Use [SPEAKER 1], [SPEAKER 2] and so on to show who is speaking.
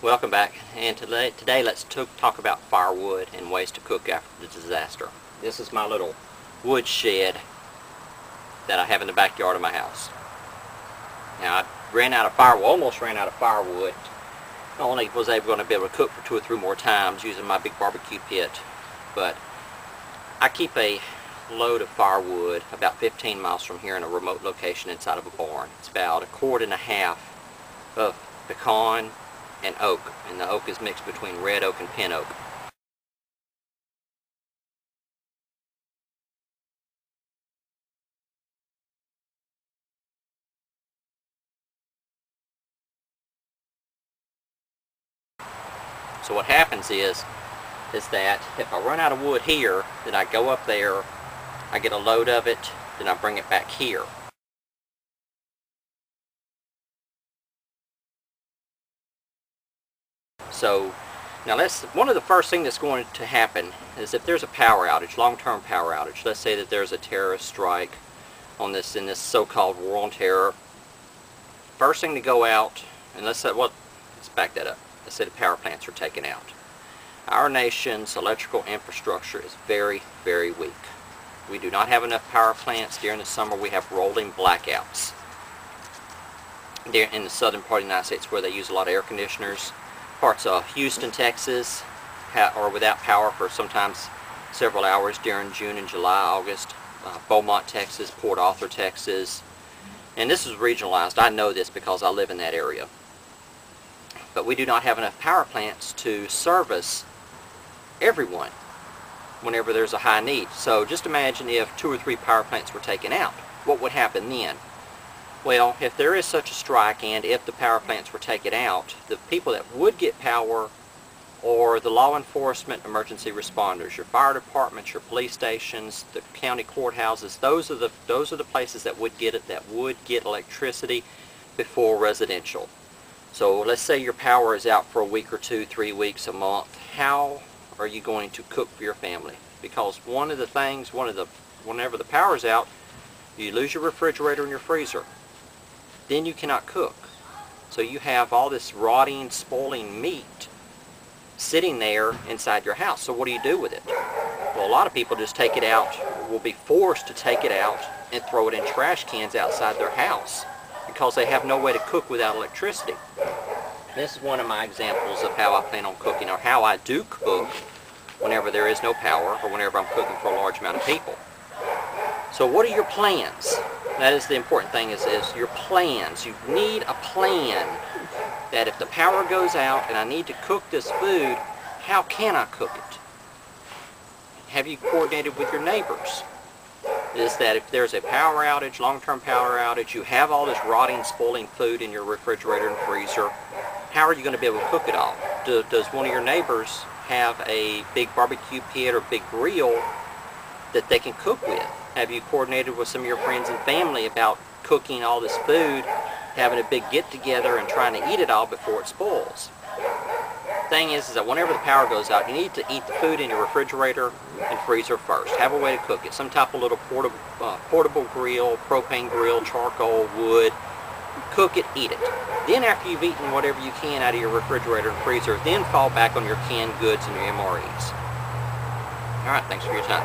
[SPEAKER 1] welcome back. And today let's talk about firewood and ways to cook after the disaster. This is my little wood shed that I have in the backyard of my house. Now I ran out of firewood, almost ran out of firewood. I only was going to be able to cook for 2 or 3 more times using my big barbecue pit. But I keep a load of firewood about 15 miles from here in a remote location inside of a barn. It's about 1.5 cords of pecan and oak, and the oak is mixed between red oak and pin oak. So what happens is that if I run out of wood here, then I go up there, I get a load of it, then I bring it back here. So now one of the first things that's going to happen is if there's a power outage, long-term power outage. Let's say that there's a terrorist strike in this so-called war on terror. First thing to go out, and let's back that up. Let's say the power plants are taken out. Our nation's electrical infrastructure is very, very weak. We do not have enough power plants. During the summer we have rolling blackouts. In the southern part of the United States where they use a lot of air conditioners. Parts of Houston, Texas are without power for sometimes several hours during June and July, August. Beaumont, Texas, Port Arthur, Texas. And this is regionalized. I know this because I live in that area. But we do not have enough power plants to service everyone whenever there's a high need. So just imagine if 2 or 3 power plants were taken out. What would happen then? Well, if there is such a strike and if the power plants were taken out, the people that would get power are the law enforcement emergency responders, your fire departments, your police stations, the county courthouses. Those are the places that would get electricity before residential. So let's say your power is out for a week or 2, 3 weeks, a month. How are you going to cook for your family? Because whenever the power's out, you lose your refrigerator and your freezer. Then you cannot cook. So you have all this rotting, spoiling meat sitting there inside your house. So what do you do with it? Well, a lot of people just take it out, will be forced to take it out and throw it in trash cans outside their house because they have no way to cook without electricity. This is one of my examples of how I plan on cooking, or how I do cook whenever there is no power or whenever I'm cooking for a large amount of people. So what are your plans? That is the important thing, is your plans. You need a plan that if the power goes out and I need to cook this food, how can I cook it? Have you coordinated with your neighbors? Is that if there's a power outage, long-term power outage, you have all this rotting, spoiling food in your refrigerator and freezer, how are you going to be able to cook it all? Does one of your neighbors have a big barbecue pit or big grill that they can cook with? Have you coordinated with some of your friends and family about cooking all this food, having a big get-together and trying to eat it all before it spoils? The thing is that whenever the power goes out, you need to eat the food in your refrigerator and freezer first. Have a way to cook it. Some type of little portable grill, propane grill, charcoal, wood. Cook it, eat it. Then after you've eaten whatever you can out of your refrigerator and freezer, then fall back on your canned goods and your MREs. Alright, thanks for your time.